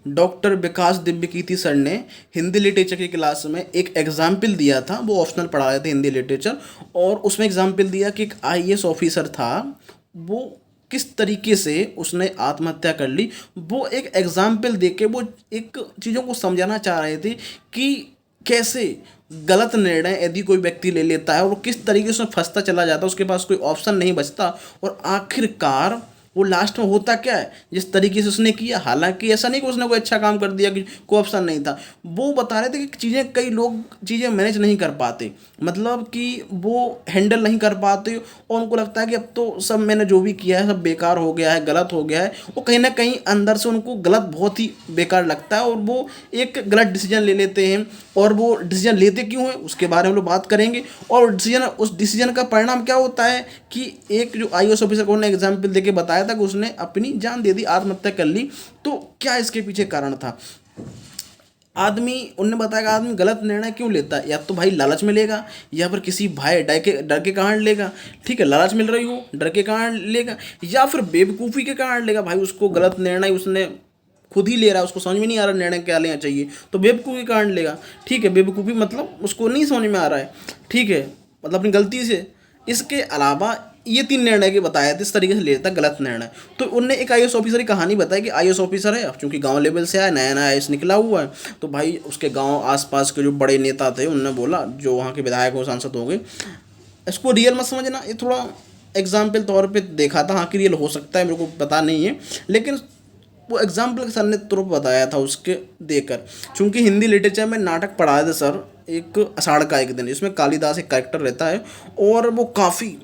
Doctor विकास Divyakirti sir ने Hindi literature की class में एक एग्जाम्पल दिया था। वो ऑप्शनल पढ़ा रहे थे हिंदी लिटरेचर, और उसमें एग्जाम्पल दिया कि एक आईएएस ऑफिसर था, वो किस तरीके से उसने आत्महत्या कर ली। वो एक एग्जाम्पल दे के वो एक चीज़ों को समझाना चाह रहे थे कि कैसे गलत निर्णय यदि कोई व्यक्ति ले लेता है और किस तरीके से फंसता चला जाता है, उसके पास कोई ऑप्शन नहीं बचता, और आखिरकार वो लास्ट में होता क्या है जिस तरीके से उसने किया। हालांकि ऐसा नहीं कि उसने कोई अच्छा काम कर दिया कि कोई ऑप्शन नहीं था। वो बता रहे थे कि चीज़ें, कई लोग चीज़ें मैनेज नहीं कर पाते, मतलब कि वो हैंडल नहीं कर पाते, और उनको लगता है कि अब तो सब मैंने जो भी किया है सब बेकार हो गया है, गलत हो गया है। वो कहीं ना कहीं अंदर से उनको गलत बहुत ही बेकार लगता है, और वो एक गलत डिसीजन ले लेते हैं। और वो डिसीजन लेते क्यों है उसके बारे में हम लोग बात करेंगे। और डिसीजन, उस डिसीजन का परिणाम क्या होता है कि एक जो आईएएस ऑफिसर को ने एग्जाम्पल देके बताया था कि उसने अपनी जान दे दी, आत्महत्या कर ली। तो क्या इसके पीछे कारण था? आदमी, उनने बताया कि आदमी गलत निर्णय क्यों लेता है। या तो भाई लालच में लेगा, या फिर किसी भाई डर के कारण लेगा। ठीक है, लालच मिल रही हो, डर के कारण लेगा, या फिर बेवकूफ़ी के कारण लेगा। भाई उसको गलत निर्णय उसने खुद ही ले रहा है, उसको समझ में नहीं आ रहा निर्णय क्या लेना चाहिए, तो बेवकूफ़ी के कारण लेगा। ठीक है, बेवकूफ़ी मतलब उसको नहीं समझ में आ रहा है, ठीक है, मतलब अपनी गलती से। इसके अलावा ये 3 निर्णय के बताए थे, इस तरीके से लेता गलत निर्णय। तो उनने एक आईएएस ऑफिसर की कहानी बताई कि आईएएस ऑफिसर है, अब चूंकि गांव लेवल से आया, नया नया आईएएस निकला हुआ है, तो भाई उसके गांव आसपास के जो बड़े नेता थे उनने बोला, जो वहाँ के विधायक हो, सांसद हो गए, इसको रियल मत समझना, ये थोड़ा एग्जाम्पल तौर पे देखा था, हाँ कि रियल हो सकता है, मेरे को पता नहीं है, लेकिन वो एग्जाम्पल के सर ने तुरंत बताया था उसके देकर। चूंकि हिंदी लिटरेचर में नाटक पढ़ाए थे सर, एक आषाढ़ का एक दिन, इसमें कालिदास एक कैरेक्टर रहता है, और वो काफ़ी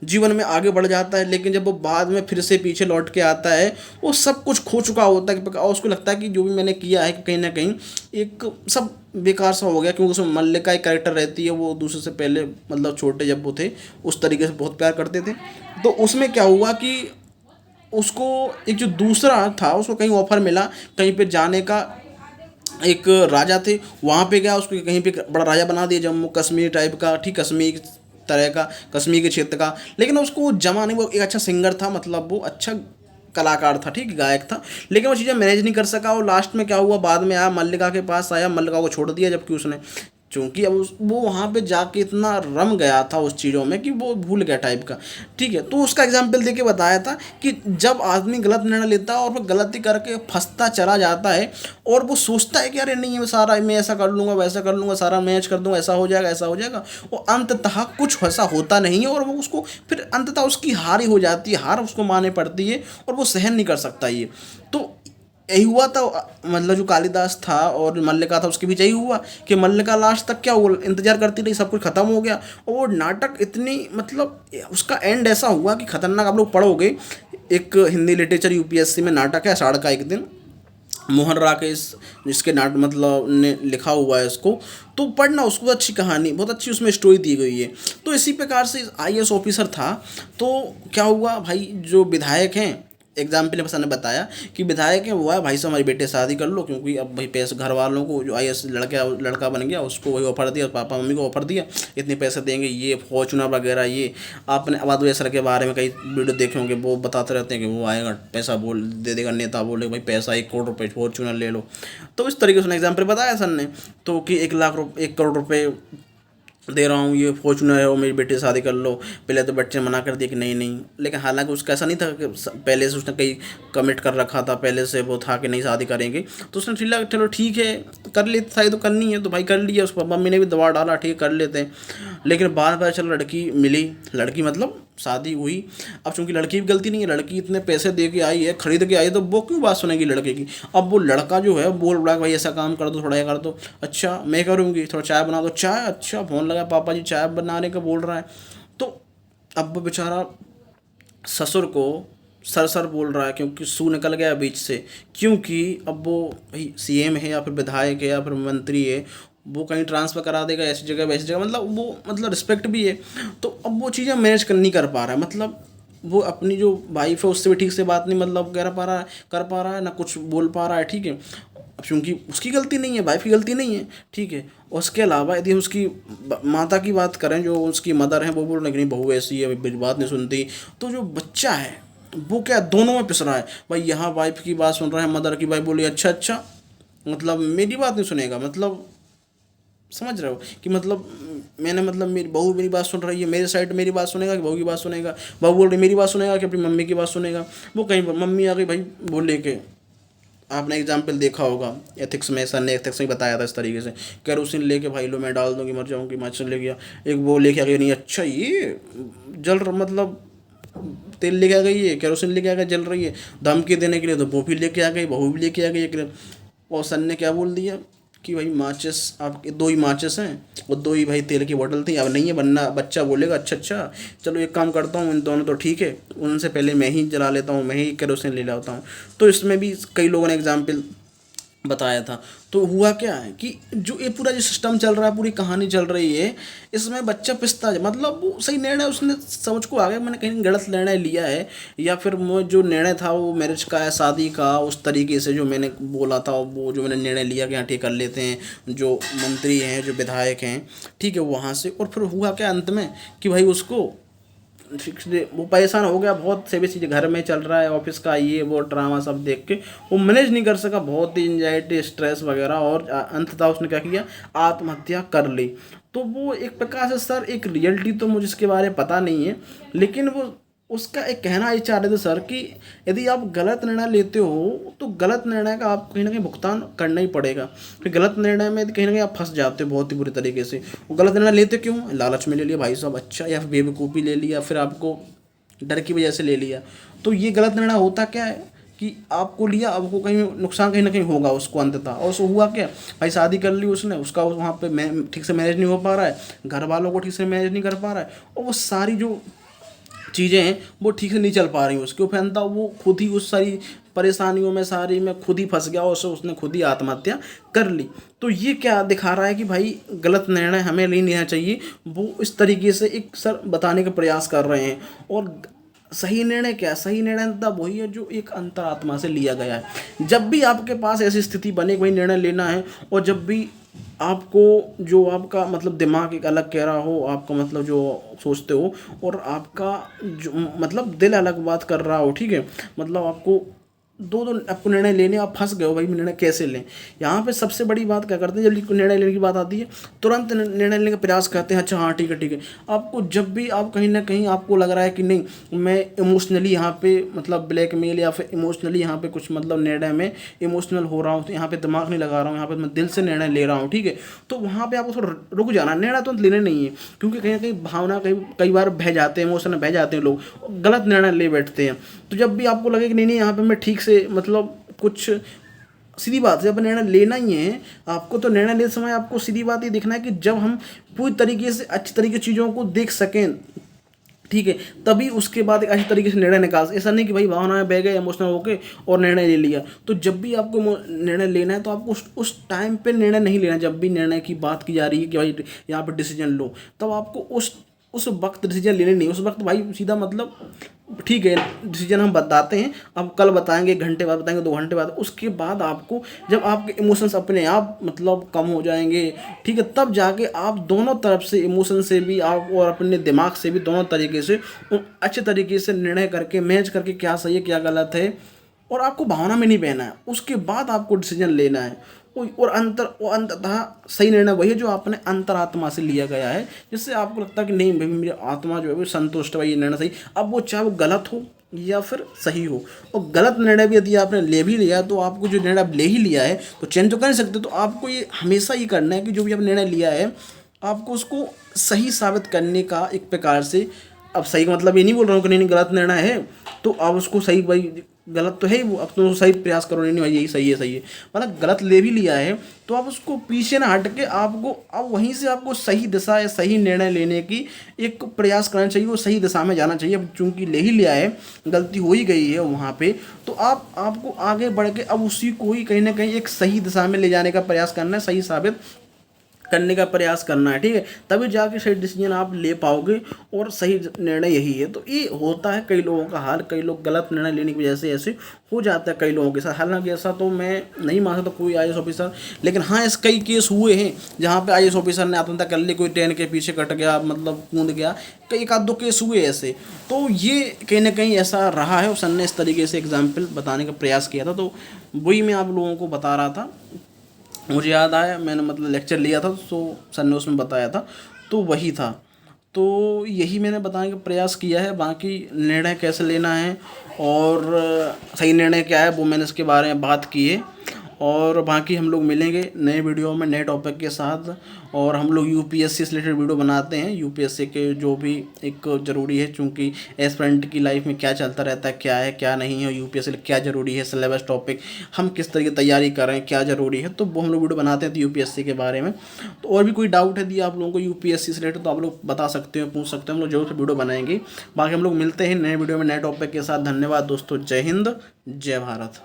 जीवन में आगे बढ़ जाता है, लेकिन जब वो बाद में फिर से पीछे लौट के आता है, वो सब कुछ खो चुका होता है, और उसको लगता है कि जो भी मैंने किया है कहीं ना कहीं एक सब बेकार सा हो गया। क्योंकि उसमें मल्लिका एक कैरेक्टर रहती है, वो दूसरे से पहले, मतलब छोटे जब वो थे उस तरीके से बहुत प्यार करते थे। तो उसमें क्या हुआ कि उसको एक जो दूसरा था उसको कहीं ऑफर मिला कहीं पे जाने का, एक राजा थे वहाँ पे गया, उसको कहीं पे बड़ा राजा बना दिया, जम्मू कश्मीर टाइप का, ठीक, कश्मीर तरह का, कश्मीर के क्षेत्र का। लेकिन उसको वो जमा नहीं, वो एक अच्छा सिंगर था, मतलब वो अच्छा कलाकार था, ठीक, गायक था, लेकिन वो चीज़ें मैनेज नहीं कर सका। और लास्ट में क्या हुआ, बाद में आया मल्लिका के पास आया, मल्लिका को छोड़ दिया, जबकि उसने, चूंकि अब वो वहाँ पे जाके इतना रम गया था उस चीज़ों में कि वो भूल गया टाइप का। ठीक है, तो उसका एग्जाम्पल देके बताया था कि जब आदमी गलत निर्णय लेता है और फिर गलती करके फंसता चला जाता है, और वो सोचता है कि अरे नहीं, मैं सारा, मैं ऐसा कर लूँगा, वैसा कर लूँगा, सारा मैच कर दूँगा, ऐसा हो जाएगा, ऐसा हो जाएगा, वो अंततः कुछ ऐसा होता नहीं है, और वो उसको फिर अंततः उसकी हार ही हो जाती है, हार उसको माननी पड़ती है, और वो सहन नहीं कर सकता ये। तो यही हुआ था, मतलब जो कालिदास था और मल्लिका था उसके बीच यही हुआ कि मल्लिका लास्ट तक क्या हुआ, इंतजार करती रही, सब कुछ खत्म हो गया, और वो नाटक इतनी, मतलब उसका एंड ऐसा हुआ कि खतरनाक। आप लोग पढ़ोगे, एक हिंदी लिटरेचर यूपीएससी में नाटक है आषाढ़ का एक दिन, मोहन राकेश जिसके नाटक मतलब ने लिखा हुआ है इसको, तो पढ़ना उसको, अच्छी कहानी, बहुत अच्छी उसमें स्टोरी दी गई है। तो इसी प्रकार से आईएएस ऑफिसर था। तो क्या हुआ भाई, जो विधायक हैं, एग्जाम्पल बस ने बताया कि विधायक है, वो है भाई साहब हमारी बेटे शादी कर लो, क्योंकि अब भाई पैसे घर वालों को, जो आईएएस लड़का बन गया उसको वही ऑफर दिया, पापा मम्मी को ऑफर दिया, इतने पैसे देंगे, ये फॉर्चूनर वगैरह। ये आपने अवध सर के बारे में कई वीडियो देखे होंगे, वो बताते रहते हैं कि वो आएगा पैसा बोल दे देगा, नेता बोले भाई पैसा 1 करोड़ रुपये फॉर्चूनर ले लो। तो इस तरीके से एग्जाम्पल बताया सर ने, तो कि 1 लाख 1 करोड़ रुपये दे रहा हूँ, ये फॉर्चूनर है, और मेरी बेटी से शादी कर लो। पहले तो बच्चे ने मना कर दिया कि नहीं नहीं, लेकिन हालांकि उसका ऐसा नहीं था कि पहले से उसने कहीं कमिट कर रखा था, पहले से वो था कि नहीं शादी करेंगे, तो उसने ठीक, चलो ठीक है कर लेते, शादी तो करनी है, तो भाई कर लिया, उस मम्मी ने भी दबाव डाला, ठीक है कर लेते हैं। लेकिन बाद में चलो लड़की मिली, लड़की मतलब शादी हुई। अब चूंकि लड़की की गलती नहीं है, लड़की इतने पैसे दे के आई है, खरीद के आई है, तो वो क्यों बात सुनेगी लड़के की। अब वो लड़का जो है बोल रहा है भाई ऐसा काम कर दो, थोड़ा ये कर दो, अच्छा मैं करूँगी, थोड़ा चाय बना दो, चाय, अच्छा फ़ोन लगा, पापा जी चाय बनाने का बोल रहा है। तो अब वो बेचारा ससुर को सर सर बोल रहा है, क्योंकि सू निकल गया बीच से, क्योंकि अब वो भाई सीएम है या फिर विधायक है या फिर मंत्री है, वो कहीं ट्रांसफ़र करा देगा ऐसी जगह वैसी जगह, मतलब वो, मतलब रिस्पेक्ट भी है। तो अब वो चीज़ें मैनेज कर नहीं कर पा रहा है, मतलब वो अपनी जो वाइफ है उससे भी ठीक से बात नहीं, मतलब कर पा रहा है ना, कुछ बोल पा रहा है, ठीक है। अब चूंकि उसकी गलती नहीं है, वाइफ की गलती नहीं है, ठीक है। उसके अलावा यदि उसकी माता की बात करें, जो उसकी मदर है, वो बोल रहे कि नहीं बहू ऐसी है, मेरी बात नहीं सुनती। तो जो बच्चा है, वो क्या दोनों में पिस रहा है भाई, यहाँ वाइफ की बात सुन रहा है, मदर की, वाइफ बोली अच्छा अच्छा, मतलब मेरी बात नहीं सुनेगा, मतलब समझ रहे हो कि मतलब मैंने मतलब मेरी बहू मेरी बात सुन रही है, मेरे साइड मेरी बात सुनेगा कि बहू की बात सुनेगा, बहू बोल रही मेरी बात सुनेगा कि अपनी मम्मी की बात सुनेगा। वो कहीं पर मम्मी आ गई भाई वो लेके, आपने एग्जाम्पल देखा होगा एथिक्स में, सर ने एथिक्स में बताया था इस तरीके से, केरोसिन लेके भाई लो मैं डाल दूंगी मर जाऊंगी, माचिस ले गया, एक वो लेके आ गई, नहीं अच्छा ये जल मतलब तेल लेके आ गई है, केरोसिन लेके आ गई जल रही है, धमकी देने के लिए तो वो भी लेके आ गई, बहू भी लेके आ गई एक। और सर ने क्या बोल दिया कि भाई माचिस आपके दो ही माचिस हैं और दो ही भाई तेल की बोतल थी, अब नहीं है, बनना बच्चा बोलेगा अच्छा अच्छा चलो एक काम करता हूँ इन दोनों तो ठीक है, उनसे पहले मैं ही जला लेता हूँ, मैं ही केरोसिन ले लाता हूँ। तो इसमें भी कई लोगों ने एग्जाम्पल बताया था। तो हुआ क्या है कि जो ये पूरा जो सिस्टम चल रहा है, पूरी कहानी चल रही है, इसमें बच्चा पिसता है, मतलब वो सही निर्णय उसने समझ को आ गया मैंने कहीं गलत निर्णय लिया है, या फिर वो जो निर्णय था वो मैरिज का है, शादी का, उस तरीके से जो मैंने बोला था, वो जो मैंने निर्णय लिया कि हाँ ठीक कर लेते हैं, जो मंत्री हैं जो विधायक हैं ठीक है वहाँ से। और फिर हुआ क्या अंत में कि भाई उसको वो परेशान हो गया, बहुत से भी चीज़ घर में चल रहा है, ऑफिस का ये वो ड्रामा सब देख के वो मैनेज नहीं कर सका, बहुत ही एंजाइटी स्ट्रेस वगैरह, और अंततः उसने क्या किया, आत्महत्या कर ली। तो वो एक प्रकार से सर एक रियलिटी तो मुझे इसके बारे में पता नहीं है, लेकिन वो उसका एक कहना ये चाह रहे थे सर कि यदि आप गलत निर्णय लेते हो तो गलत निर्णय का आपको कहीं ना कहीं भुगतान करना ही पड़ेगा। फिर गलत निर्णय में कहीं ना कहीं आप फंस जाते हो बहुत ही बुरी तरीके से। वो गलत निर्णय लेते क्यों, लालच में ले लिया भाई साहब अच्छा, या फिर बेवकूफ़ी ले लिया, फिर आपको डर की वजह से ले लिया। तो ये गलत निर्णय होता क्या है कि आपको लिया, आपको कहीं नुकसान कहीं ना कहीं होगा उसको अंततः। और उसको हुआ क्या भाई, शादी कर ली उसने, उसका वहाँ पे ठीक से मैनेज नहीं हो पा रहा है, घर वालों को ठीक से मैनेज नहीं कर पा रहा है, और वो सारी जो चीज़ें हैं वो ठीक से नहीं चल पा रही उसके, फिर अंततः वो खुद ही उस सारी परेशानियों में सारी में खुद ही फंस गया और उसने खुद ही आत्महत्या कर ली। तो ये क्या दिखा रहा है कि भाई गलत निर्णय हमें नहीं लेना चाहिए, वो इस तरीके से एक सर बताने का प्रयास कर रहे हैं। और सही निर्णय क्या, सही निर्णय तब वही है जो एक अंतरात्मा से लिया गया है। जब भी आपके पास ऐसी स्थिति बने वही निर्णय लेना है, और जब भी आपको जो आपका मतलब दिमाग एक अलग कह रहा हो, आपका मतलब जो सोचते हो और आपका जो मतलब दिल अलग बात कर रहा हो, ठीक है, मतलब आपको दो दो आपको निर्णय लेने, आप फंस गए हो भाई निर्णय कैसे लें। यहाँ पे सबसे बड़ी बात क्या करते हैं, जब निर्णय लेने की बात आती है तुरंत निर्णय लेने का प्रयास करते हैं, अच्छा हाँ ठीक है ठीक है। आपको जब भी आप कहीं ना कहीं आपको लग रहा है कि नहीं मैं इमोशनली यहाँ पे मतलब ब्लैकमेल या फिर इमोशनली यहाँ पे कुछ मतलब निर्णय में इमोशनल हो रहा हूँ, तो यहाँ पे दिमाग नहीं लगा रहा हूँ, यहाँ पे मैं दिल से निर्णय ले रहा हूँ, ठीक है, तो वहाँ पे आपको थोड़ा रुक जाना, निर्णय तो लेने नहीं है, क्योंकि कहीं ना कहीं भावना कई बार बह जाते हैं, इमोशन में बह जाते हैं लोग, गलत निर्णय ले बैठते हैं। तो जब भी आपको लगे कि नहीं नहीं यहाँ पे मैं ठीक से मतलब कुछ, सीधी बात है जब निर्णय लेना ही है आपको, तो निर्णय लेते समय आपको सीधी बात ये देखना है कि जब हम पूरी तरीके से अच्छी तरीके से चीज़ों को देख सकें, ठीक है, तभी उसके बाद एक अच्छी तरीके से निर्णय निकाल। ऐसा नहीं कि भाई भावना में बह गए इमोशनल होके और निर्णय ले लिया। तो जब भी आपको निर्णय लेना है तो आपको उस टाइम पे निर्णय नहीं लेना। जब भी निर्णय की बात की जा रही है कि भाई यहाँ पे डिसीजन लो, तब आपको उस वक्त डिसीजन लेने नहीं, उस वक्त भाई सीधा मतलब ठीक है डिसीजन हम बताते हैं, अब कल बताएंगे, 1 घंटे बाद बताएंगे, 2 घंटे बाद, उसके बाद आपको जब आपके इमोशंस अपने आप मतलब कम हो जाएंगे, ठीक है, तब जाके आप दोनों तरफ से इमोशन से भी आप और अपने दिमाग से भी दोनों तरीके से अच्छे तरीके से निर्णय करके मैच करके क्या सही है क्या गलत है, और आपको भावना में नहीं बहना है, उसके बाद आपको डिसीजन लेना है। और अंततः सही निर्णय वही है जो आपने अंतरात्मा से लिया गया है, जिससे आपको लगता है कि नहीं भाई मेरी आत्मा जो है वो संतुष्ट है भाई ये निर्णय सही। अब वो चाहे वो गलत हो या फिर सही हो, और गलत निर्णय भी यदि आपने ले भी लिया तो आपको जो निर्णय आप ले ही लिया है तो चेंज तो कर नहीं सकते। तो आपको ये हमेशा ये करना है कि जो भी आप निर्णय लिया है आपको उसको सही साबित करने का एक प्रकार से, अब सही का मतलब ये नहीं बोल रहा हूँ कि नहीं गलत निर्णय है तो आप उसको सही भाई गलत तो है ही वो, अब तो सही प्रयास करो, नहीं भाई यही सही है सही है, मतलब गलत ले भी लिया है तो आप उसको पीछे ना हट के आपको अब वहीं से आपको सही दिशा या सही निर्णय लेने की एक प्रयास करना चाहिए, वो सही दिशा में जाना चाहिए। अब चूंकि ले ही लिया है, गलती हो ही गई है वहाँ पे, तो आपको आगे बढ़ के अब उसी को ही कहीं ना कहीं एक सही दिशा में ले जाने का प्रयास करना है, सही साबित करने का प्रयास करना है, ठीक है, तभी जाके सही डिसीजन आप ले पाओगे और सही निर्णय यही है। तो ये होता है कई लोगों का हाल, कई लोग गलत निर्णय लेने की वजह से ऐसे हो जाता है कई लोगों के साथ। हालांकि ऐसा तो मैं नहीं मान सकता कोई आईएएस ऑफिसर, लेकिन हाँ ऐसे कई केस हुए हैं जहाँ पे आईएएस ऑफिसर ने आत्महत्या कर ली, कोई ट्रेन के पीछे कट गया, मतलब कूद गया, कई एक आध दो केस हुए ऐसे। तो ये कहीं ना कहीं ऐसा रहा है और सर ने इस तरीके से एग्जाम्पल बताने का प्रयास किया था, तो वही मैं आप लोगों को बता रहा था। मुझे याद आया, मैंने मतलब लेक्चर लिया था तो सर ने उसमें बताया था, तो वही था। तो यही मैंने बताने का प्रयास किया है। बाकी निर्णय कैसे लेना है और सही निर्णय क्या है वो मैंने इसके बारे में बात की है। और बाकी हम लोग मिलेंगे नए वीडियो में नए टॉपिक के साथ। और हम लोग यूपीएससी से रिलेटेड वीडियो बनाते हैं, यूपीएससी के जो भी एक ज़रूरी है, चूँकि एस्पिरेंट की लाइफ में क्या चलता रहता है, क्या है क्या नहीं है, यूपीएससी क्या ज़रूरी है, सिलेबस टॉपिक हम किस तरह की तैयारी कर रहे हैं, क्या ज़रूरी है, तो वो हम लोग वीडियो बनाते हैं तो यूपीएससी के बारे में। तो और भी कोई डाउट है यदि आप लोगों को यूपीएससी से रिलेटेड तो आप लोग बता सकते हो, पूछ सकते हो, हम लोग जरूर से वीडियो बनाएंगे। बाकी हम लोग मिलते हैं नए वीडियो में नए टॉपिक के साथ। धन्यवाद दोस्तों, जय हिंद, जय भारत।